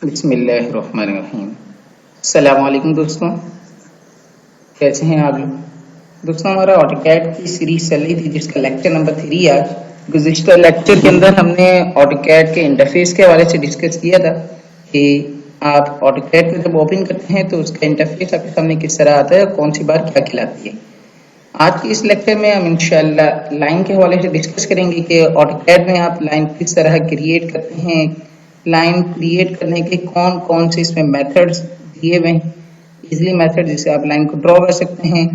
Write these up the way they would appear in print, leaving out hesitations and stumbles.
बिस्मिल्लाहिर्रहमानिर्रहीम। अस्सलाम वालेकुम दोस्तों, कैसे हैं आप लोग। दोस्तों, हमारा ऑटोकैड की सीरीज चल रही थी जिसका लेक्चर नंबर 3 आज। गुज़िश्ता लेक्चर के अंदर हमने ऑटोकैड के इंटरफेस के हवाले से डिस्कस किया था कि आप ऑटोकैड को जब ओपन करते हैं तो उसका इंटरफेस आपके सामने किस तरह आता है और कौन सी बार क्या खिलाती है। आज के इस लेक्चर में हम इंशाल्लाह लाइन के हवाले से डिस्कस करेंगे कि ऑटोकैड में आप लाइन किस तरह क्रिएट करते हैं, लाइन क्रिएट करने के कौन कौन से इसमें मेथड्स दिए हुए हैं, इजली मेथड जिससे आप लाइन को ड्रॉ कर सकते हैं।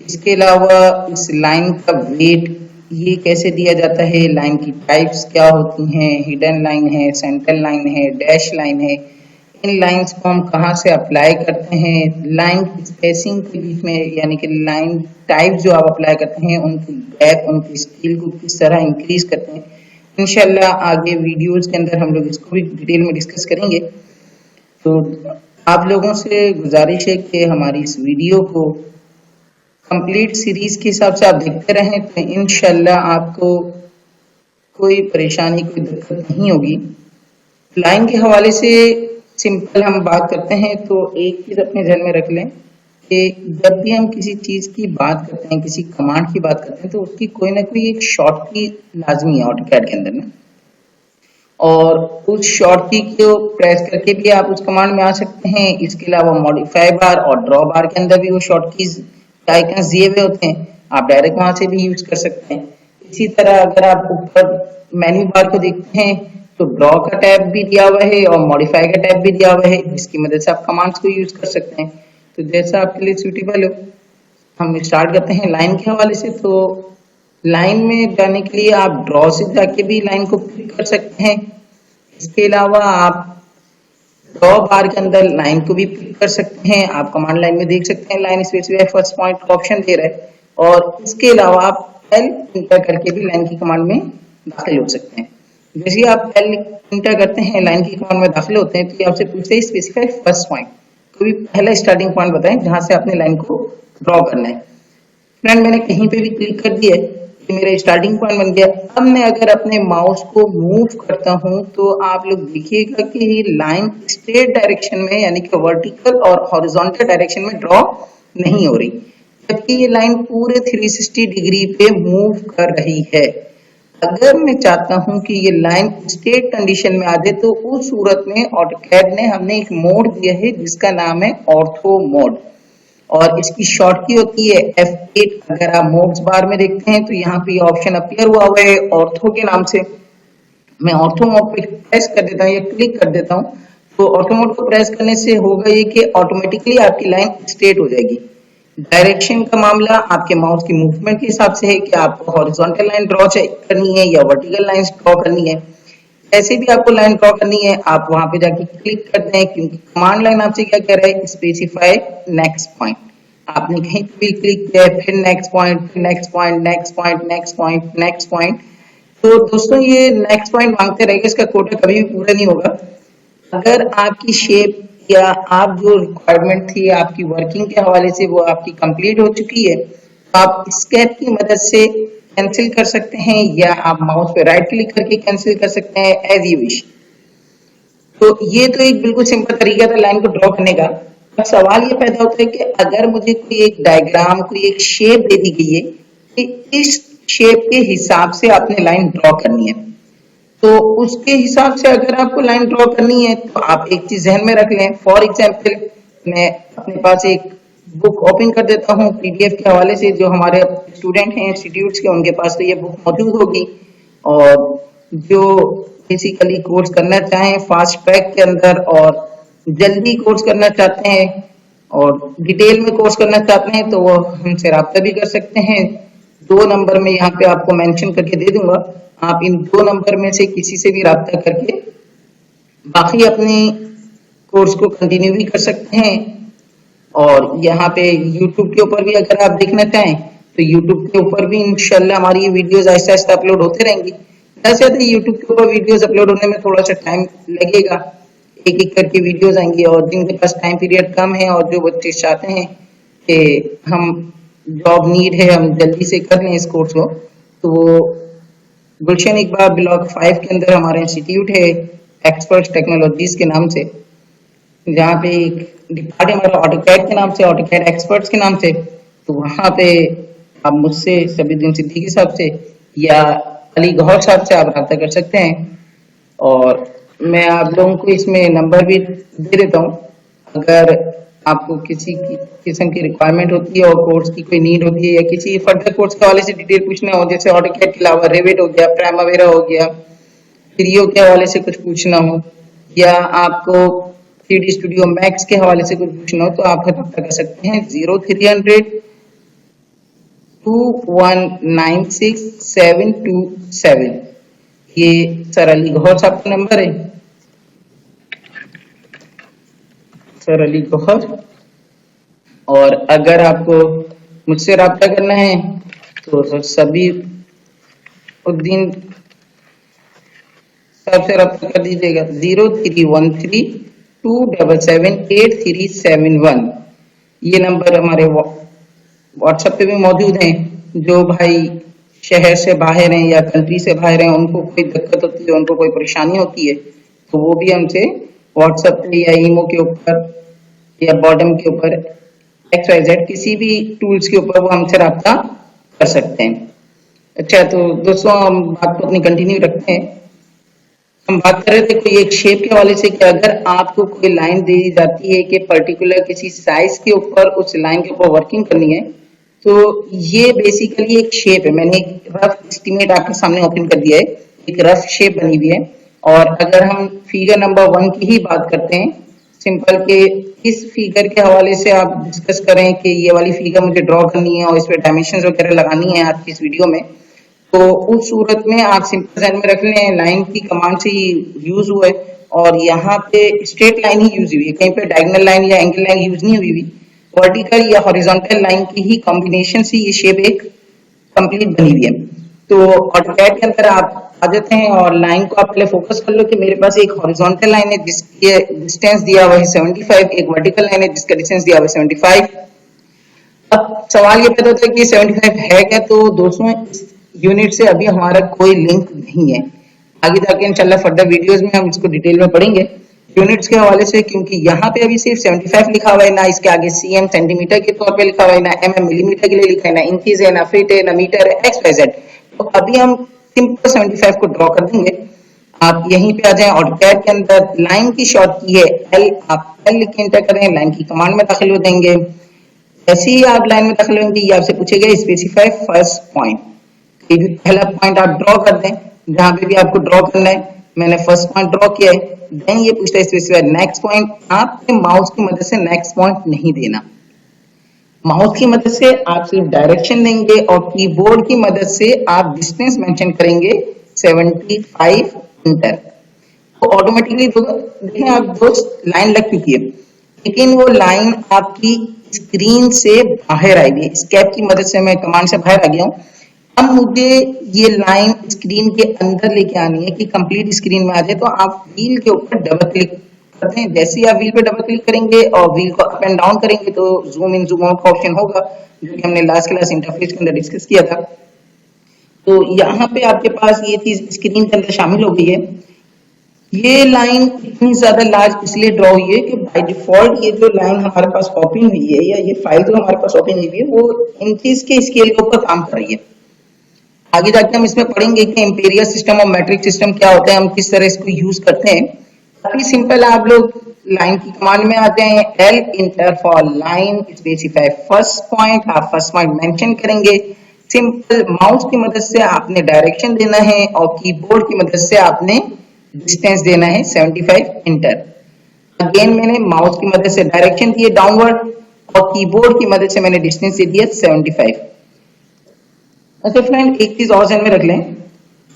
इसके अलावा इस लाइन का वेट ये कैसे दिया जाता है, लाइन की टाइप्स क्या होती हैं, हिडन लाइन है, सेंटर लाइन है, डैश लाइन है, इन लाइंस को हम कहाँ से अप्लाई करते हैं, लाइन की स्पेसिंग के बीच में यानी कि लाइन टाइप जो आप अप्लाई करते हैं उनकी गैप, उनकी स्केल को किस तरह इंक्रीज करते हैं। इंशाल्लाह आगे वीडियोस के अंदर हम लोग इसको भी डिटेल में डिस्कस करेंगे। तो आप लोगों से गुजारिश है कि हमारी इस वीडियो को कंप्लीट सीरीज के हिसाब से आप देखते रहें तो इंशाल्लाह आपको कोई परेशानी, कोई दिक्कत नहीं होगी। लाइन के हवाले से सिंपल हम बात करते हैं तो एक चीज अपने ध्यान में रख लें कि जब भी हम किसी चीज की बात करते हैं, किसी कमांड की बात करते हैं तो उसकी कोई ना कोई एक शॉर्ट की लाजमी है ऑटोकैड के अंदर ना। और उस शॉर्ट की को प्रेस करके भी आप उस कमांड में आ सकते हैं। इसके अलावा मॉडिफाई बार और ड्रॉ बार के अंदर भी वो शॉर्ट कीज आइकन्स दिए हुए होते हैं, आप डायरेक्ट वहां से भी यूज कर सकते हैं। इसी तरह अगर आप ऊपर मेन्यू बार को देखते हैं तो ड्रॉ का टैब भी दिया हुआ है और मॉडिफाई का टैब भी दिया हुआ है जिसकी मदद से आप कमांड्स को यूज कर सकते हैं। तो जैसा आपके लिए सूटेबल हो। हम स्टार्ट करते हैं लाइन के हवाले से। तो लाइन में जाने के लिए आप ड्रॉ से जाके भी लाइन को क्लिक कर सकते हैं। इसके अलावा आप ड्रॉ बार के अंदर लाइन को भी क्लिक कर सकते हैं। आप कमांड लाइन में देख सकते हैं लाइन स्पेसिफाई फर्स्ट पॉइंट का ऑप्शन दे रहा है। और इसके अलावा आप एल इंटर करके भी लाइन की कमांड में दाखिल हो सकते हैं। जैसे आप एल इंटर करते हैं लाइन की कमांड में दाखिल होते हैं तो ये आपसे पूछते हैं स्पेसिफाई फर्स्ट पॉइंट, कोई पहला स्टार्टिंग पॉइंट बताएं जहां से आपने लाइन को ड्रॉ करना है। फ्रेंड, मैंने कहीं पे भी क्लिक कर दिया है कि मेरा स्टार्टिंग पॉइंट बन गया। अब मैं अगर अपने माउस को मूव करता हूं तो आप लोग देखिएगा कि ये लाइन स्ट्रेट डायरेक्शन में यानी कि वर्टिकल और हॉरिजॉन्टल डायरेक्शन में ड्रॉ नहीं हो रही, जबकि ये लाइन पूरे 360 डिग्री पे मूव कर रही है। अगर मैं चाहता हूं कि ये लाइन स्ट्रेट कंडीशन में आ जाए तो उस सूरत में ऑटोकैड ने हमने एक मोड दिया है जिसका नाम है ऑर्थो मोड और इसकी शॉर्ट की होती है F8। अगर आप मोड्स बार में देखते हैं तो यहाँ पे ऑप्शन अपीयर हुआ हुआ है ऑर्थो के नाम से। मैं ऑर्थो मोड पे प्रेस कर देता हूँ या क्लिक कर देता हूँ तो ऑर्थो मोड को प्रेस करने से होगा ये कि ऑटोमेटिकली आपकी लाइन स्ट्रेट हो जाएगी। डायरेक्शन का मामला आपके माउस की मूवमेंट के हिसाब से है कि आपको हॉरिजॉन्टल लाइन ड्रॉ करनी है या वर्टिकल लाइन ड्रॉ करनी है। ऐसे भी आपको लाइन ड्रॉ करनी है आप वहां पे जाके क्लिक करते हैं क्योंकि कमांड लाइन आपसे क्या कह रहा है, स्पेसिफाई नेक्स्ट पॉइंट। आपने कहीं पे क्लिक किया फिर नेक्स्ट पॉइंट, फिर next point, next point, next point, next point. तो दोस्तों ये नेक्स्ट पॉइंट मांगते रहेगा, इसका कोटा कभी भी पूरा नहीं होगा। अगर आपकी शेप या आप जो रिक्वायरमेंट थी आपकी वर्किंग के हवाले से वो आपकी कंप्लीट हो चुकी है तो आप स्केप की मदद से कैंसिल कर सकते हैं या आप माउस पे राइट क्लिक करके कैंसिल कर सकते हैं एज यू विश। तो ये तो एक बिल्कुल सिंपल तरीका था लाइन को ड्रॉ करने का। अब सवाल ये पैदा होता है कि अगर मुझे कोई एक डायग्राम, कोई एक शेप दे दी गई है कि इस शेप के हिसाब से आपने लाइन ड्रॉ करनी है तो उसके हिसाब से अगर आपको लाइन ड्रॉ करनी है तो आप एक चीज ध्यान में रख लें। फॉर एग्जाम्पल मैं अपने पास एक बुक ओपन कर देता हूँ पीडीएफ के हवाले से। जो हमारे स्टूडेंट हैं इंस्टीट्यूट्स के उनके पास तो ये बुक मौजूद होगी और जो बेसिकली कोर्स करना चाहें फास्ट ट्रैक के अंदर और जल्दी कोर्स करना चाहते हैं और डिटेल में कोर्स करना चाहते हैं तो वो हमसे रब्ता भी कर सकते हैं। 2 नंबर में यहाँ पे आपको मेंशन करके दे दूंगा, आप इन 2 नंबर में से किसी से भी रब्ता करके बाकी अपनी कोर्स को कंटिन्यू भी कर सकते हैं। और यहाँ पे YouTube के ऊपर भी अगर आप देखना चाहें तो YouTube के ऊपर भी इंशाल्लाह हमारी ये वीडियोस आहिस्ता आहिस्ता अपलोड होते रहेंगी। वैसे तो YouTube के ऊपर वीडियोस अपलोड होने में थोड़ा सा टाइम लगेगा, एक एक करके वीडियोस आएंगी और जिनके पास टाइम पीरियड कम है और जो बच्चे चाहते हैं कि हम जॉब नीड है हम जल्दी से कर लें इस कोर्स को तो वो गुलशन इकबाल ब्लॉक 5 के अंदर हमारा इंस्टीट्यूट है एक्सपर्ट टेक्नोलॉजीज के नाम से, जहाँ पे एक डिपार्टमेंट हमारा ऑटोकैड के नाम से, ऑटोकैड एक्सपर्ट्स के नाम से। तो वहाँ पे आप मुझसे सबीउद्दीन सिद्दीकी साहब से या अली गौहर साहब से आप रब्ता कर सकते हैं। और मैं आप लोगों को इसमें नंबर भी दे देता हूँ, अगर आपको किसी की किस्म की रिक्वायरमेंट होती है और कोर्स की कोई नीड होती है या किसी फर्दर कोर्स के हवाले से डिटेल पूछना हो, जैसे ऑटोकैड के अलावा रेविट हो गया, प्राइमावेरा हो गया, क्रियो के हवाले से कुछ पूछना हो, या आपको 3D स्टूडियो मैक्स के हवाले से कुछ पूछना हो, तो आप रब्ता कर सकते हैं 0300 2196 ये सर अली गौहर साहब का नंबर है, सर अली गौहर। और अगर आपको मुझसे रब्ता करना है तो सर सबीउद्दीन साहब से रब्ता कर दीजिएगा 0313277831। ये नंबर हमारे व्हाट्सएप पे भी मौजूद हैं। जो भाई शहर से बाहर हैं या कंट्री से बाहर हैं, उनको कोई दिक्कत होती है, उनको कोई परेशानी होती है, तो वो भी हमसे व्हाट्सएप पे या ईमो के ऊपर या बॉटम के ऊपर XYZ किसी भी टूल्स के ऊपर वो हमसे रब्ता कर सकते हैं। अच्छा, तो दोस्तों हम बात को अपनी कंटिन्यू रखते हैं। हम बात कर रहे थे कोई एक शेप के हवाले से कि अगर आपको कोई लाइन दी जाती है कि पर्टिकुलर किसी साइज के ऊपर उस लाइन के ऊपर वर्किंग करनी है, तो ये बेसिकली एक शेप है। मैंने एक रफ एस्टीमेट आपके सामने ओपन कर दिया है, एक रफ शेप बनी हुई है। और अगर हम फिगर नंबर 1 की ही बात करते हैं, सिंपल के इस फिगर के हवाले से आप डिस्कस करें कि ये वाली फिगर मुझे ड्रॉ करनी है और इस पे डायमेंशंस वगैरह लगानी है आज की इस वीडियो में, तो उस सूरत में आप सिंपल ध्यान में रख लें लाइन की कमांड से ही यूज हुआ है। और यहाँ पे स्ट्रेट लाइन ही यूज हुई है, कहीं पे डायगोनल लाइन या एंगल लाइन यूज नहीं हुई। वर्टिकल या हॉरिजॉन्टल लाइन की ही कॉम्बिनेशन से ये शेप एक कंप्लीट बनी हुई है। तो ऑटोकैड के अंदर आप आ जाते हैं और लाइन को आप पहले फोकस कर लो कि मेरे पास एक हॉरिजॉन्टल लाइन है जिसके डिस्टेंस दिया हुआ है 75, एक वर्टिकल लाइन है जिसका डिस्टेंस दिया हुआ है 75। अब सवाल ये पैदा होता है कि 75 है क्या? तो दोस्तों इस यूनिट से अभी हमारा कोई लिंक नहीं है, आगे जाके इंशाल्लाह फर्दर वीडियोस में हम इसको डिटेल में पढ़ेंगे यूनिट्स के हवाले से, क्योंकि यहाँ पे अभी सिर्फ 75 लिखा हुआ है, ना इसके आगे cm सेंटीमीटर के तौर पे लिखा हुआ है, ना mm मिलीमीटर के लिए लिखा है, ना इंचेस है, ना फीट है, ना मीटर है, XYZ। तो अभी हम सिंपल 75 को ड्रॉ कर देंगे। आप यहीं पे आ जाएं ऑटोकैड के अंदर, लाइन की शॉर्ट की है L, आप L लिख के एंटर करें, लाइन की कमांड में दाखिल हो जाएंगे। ऐसे ही आप लाइन में दाखिल होंगे, ये आपसे पूछेगा स्पेसिफाई फर्स्ट पॉइंट, पहला पॉइंट आप ड्रॉ कर दें जहां पे भी आपको ड्रॉ करना है। मैंने फर्स्ट पॉइंट ड्रॉ किया है। देन ये पूछता है स्पेसिफाई नेक्स्ट पॉइंट। आपके माउस की मदद से नेक्स्ट पॉइंट नहीं देना, माउस की मदद से आप सिर्फ डायरेक्शन देंगे और कीबोर्ड की मदद से आप डिस्टेंस मेंशन करेंगे 75 इंटर। तो ऑटोमेटिकली देखें आप दोस्त लाइन लग चुकी है, लेकिन वो लाइन आपकी स्क्रीन से बाहर आएगी। एस्केप की मदद से मैं कमांड से बाहर आ गया हूँ। अब मुझे ये लाइन स्क्रीन के अंदर लेके आनी है कि कंप्लीट स्क्रीन में आ जाए। तो आप व्हील के ऊपर डबल क्लिक करते हैं। जैसे ही आप व्हील पे डबल क्लिक करेंगे और व्हील को अप एंड डाउन करेंगे तो जूम इन जूम आउट का ऑप्शन होगा, जो कि हमने लास्ट क्लास इंटरफेस के अंदर डिस्कस किया था। तो यहाँ पे आपके पास ये चीज स्क्रीन के अंदर शामिल हो गई है। ये लाइन इतनी ज्यादा लार्ज इसलिए ड्रॉ हुई है कि बाय डिफॉल्ट ये जो लाइन हमारे पास ओपन हुई है या ये फाइल जो हमारे पास ओपन हुई है वो इंचेस के स्केल के ऊपर काम कर रही है। आगे जाके हम इसमें पढ़ेंगे कि इंपीरियल सिस्टम और मैट्रिक सिस्टम क्या होता है, हम किस तरह इसको यूज करते हैं। काफी सिंपल है, आप लोग लाइन की कमांड में आते हैं, L inter for line specify first point. आप फर्स्ट पॉइंट मेंशन करेंगे। सिंपल माउस की मदद से आपने डायरेक्शन देना है और कीबोर्ड की मदद से आपने डिस्टेंस देना है 75 इंटर। अगेन मैंने माउस की मदद से डायरेक्शन दिए डाउनवर्ड और कीबोर्ड की मदद से मैंने डिस्टेंस दे दिया 75। अच्छा फ्रेंड, एक चीज और ध्यान में रख लें,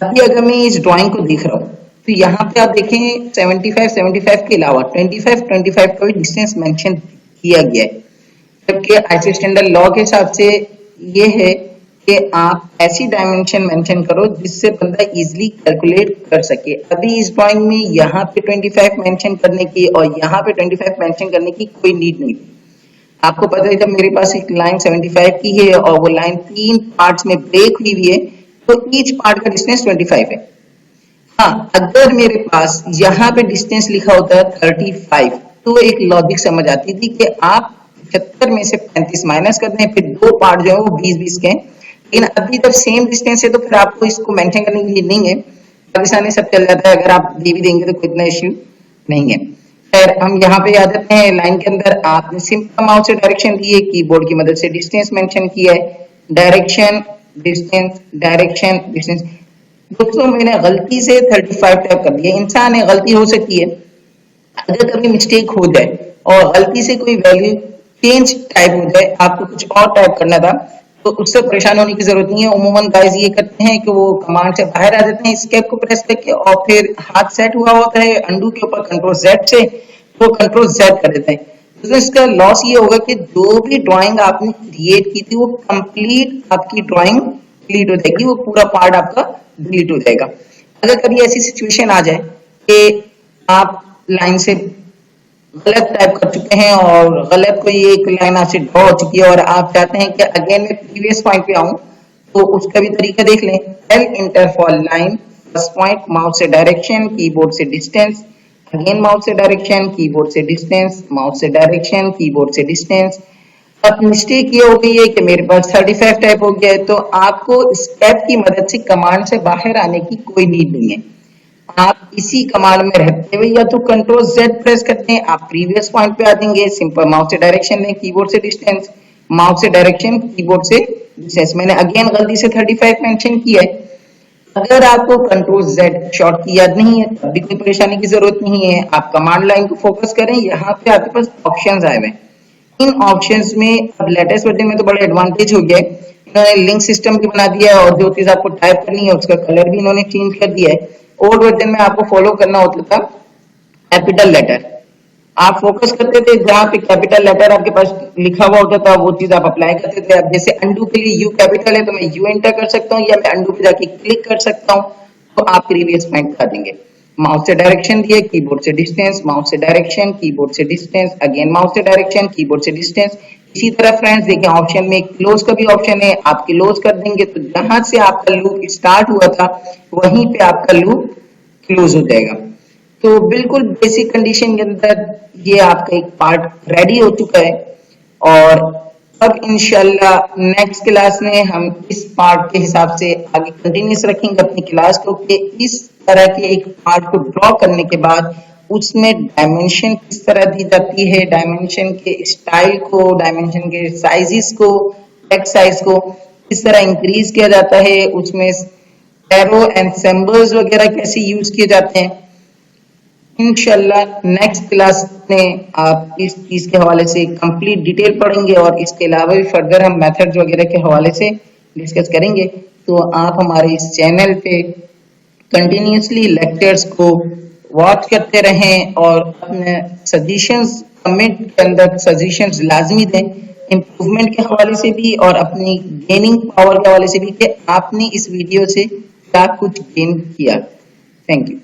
अभी अगर मैं इस ड्राइंग को देख रहा हूँ तो यहाँ पे आप देखें 75 के अलावा 25 का भी डिस्टेंस मेंशन किया गया है। जबकि आईसी स्टैंडर्ड लॉ के हिसाब से ये है कि आप ऐसी डायमेंशन मेंशन करो जिससे बंदा इजीली कैलकुलेट कर सके। अभी इस ड्राइंग में यहाँ पे 25 मेंशन करने की और यहाँ पे 25 मेंशन करने की कोई नीड नहीं। आपको पता है जब मेरे पास एक लाइन 75 की है और वो लाइन 3 पार्ट्स में ब्रेक हुई है तो ईच पार्ट का डिस्टेंस 25 है। हाँ, अगर मेरे पास यहाँ पे डिस्टेंस लिखा होता है 35, तो एक लॉजिक समझ आती थी कि आप 75 में से 35 माइनस कर दें, फिर दो पार्ट जो है वो 20-20 के हैं। लेकिन अभी जब सेम डिस्टेंस है तो फिर आपको इसको मेंशन करने की नीड नहीं है, पाकिस्तान में सब चल जाता है, अगर आप दे भी देंगे तो कोई इतना इश्यू नहीं है। खैर हम यहाँ पे आ जाते हैं लाइन के अंदर। आपने सिंपल माउस से डायरेक्शन दी है, कीबोर्ड की मदद से डिस्टेंस मेंशन किया है, डायरेक्शन डिस्टेंस डायरेक्शन डिस्टेंस। दोस्तों मैंने गलती से 35 टाइप कर दिया, इंसान है, गलती हो सकती है। अगर कभी मिस्टेक हो जाए और गलती से कोई वैल्यू चेंज टाइप हो जाए, आपको कुछ और टाइप करना था, तो उससे परेशान होने की जरूरत नहीं है। उमूमन गाइस ये करते हैं कि वो कमांड से बाहर आ जाते हैं एस्केप को प्रेस करके, और फिर हाथ सेट हुआ होता है अंडू के ऊपर कंट्रोल जेड से, वो कंट्रोल जेड कर देते हैं। तो इसका लॉस ये होगा कि जो भी ड्राइंग आपने क्रिएट की थी वो कंप्लीट आपकी ड्राइंग डिलीट हो जाएगी, वो पूरा पार्ट आपका डिलीट हो जाएगा। अगर कभी ऐसी सिचुएशन आ जाए कि आप लाइन से गलत टाइप कर चुके हैं और गलत कोई एक लाइन आपसे ड्रॉ हो चुकी है और आप चाहते हैं कि अगेन मैं प्रीवियस पॉइंट पे आऊं, तो उसका भी तरीका देख लें। L inter for line, first point, mouse से डायरेक्शन, कीबोर्ड से डिस्टेंस, अगेन माउस से डायरेक्शन, कीबोर्ड से डिस्टेंस, माउस से डायरेक्शन, कीबोर्ड से डिस्टेंस। अब मिस्टेक ये हो गई है कि मेरे पास 35 टाइप हो गया है, तो आपको स्टेप की मदद से कमांड से बाहर आने की कोई नीड नहीं है। आप इसी कमांड में रहते हुए या तो कंट्रोल जेड प्रेस करते हैं, आप प्रीवियस पॉइंट पे आ जाएंगे। सिंपल माउस से डायरेक्शन लें, कीबोर्ड से डिस्टेंस, माउस से डायरेक्शन, कीबोर्ड से डिस्टेंस। मैंने अगेन गलती से 35 मेंशन किया है। अगर आपको कंट्रोल जेड शॉर्ट की याद नहीं है तब भी कोई परेशानी की जरूरत नहीं है, आप कमांड लाइन को फोकस करें। यहाँ पे आपके पास ऑप्शंस आए हुए हैं, इन ऑप्शंस में अब लेटेस्ट वर्जन में तो बड़ा एडवांटेज हो गया है, इन्होंने लिंक सिस्टम भी बना दिया है और जो चीज आपको टाइप करनी है उसका कलर भी इन्होंने चेंज कर दिया है। ओल्ड वर्जन में आपको फॉलो करना होता था कैपिटल लेटर, आप फोकस करते थे जहां पे कैपिटल लेटर आपके पास लिखा हुआ होता था वो चीज आप अप्लाई करते थे। अब जैसे अंडू के लिए यू कैपिटल है तो मैं यू एंटर कर सकता हूँ, या मैं अंडू पे जाके क्लिक कर सकता हूँ, तो आप प्रीवियस पॉइंट कर देंगे। माउस से डायरेक्शन दिए, कीबोर्ड से डिस्टेंस, माउस से डायरेक्शन, कीबोर्ड से डिस्टेंस, अगेन माउस से डायरेक्शन, कीबोर्ड से डिस्टेंस। इसी तरह फ्रेंड्स देखिए ऑप्शन में क्लोज का भी ऑप्शन है, आप क्लोज कर देंगे तो जहां से आपका लूप स्टार्ट हुआ था वहीं पे आपका लूप क्लोज हो जाएगा। तो बिल्कुल बेसिक कंडीशन के अंदर ये आपका एक पार्ट रेडी हो चुका है, और अब इंशाल्लाह नेक्स्ट क्लास में हम इस पार्ट के हिसाब से आगे कंटिन्यूस रखेंगे अपनी क्लास को, कि इस तरह के एक पार्ट को ड्रॉ करने के बाद उसमें डायमेंशन किस तरह दी जाती है, डायमेंशन के स्टाइल को, डायमेंशन के साइजेस को, टेक्स्ट साइज को किस तरह इंक्रीज किया जाता है, उसमें एरो एंड सिंबल्स वगैरह कैसे यूज किए जाते हैं। इंशाल्लाह नेक्स्ट क्लास में आप इस चीज के हवाले से कंप्लीट डिटेल पढ़ेंगे और इसके अलावा भी फर्दर हम मेथड्स वगैरह के हवाले से डिस्कस करेंगे। तो आप हमारे इस चैनल पे कंटिन्यूसली लेक्चर्स को वॉच करते रहें और अपने सजेशंस कमेंट के अंदर सजेशंस लाजमी दें, इम्प्रूवमेंट के हवाले से भी और अपनी गेनिंग पावर के हवाले से भी, कि आपने इस वीडियो से क्या कुछ गेन किया। Thank you.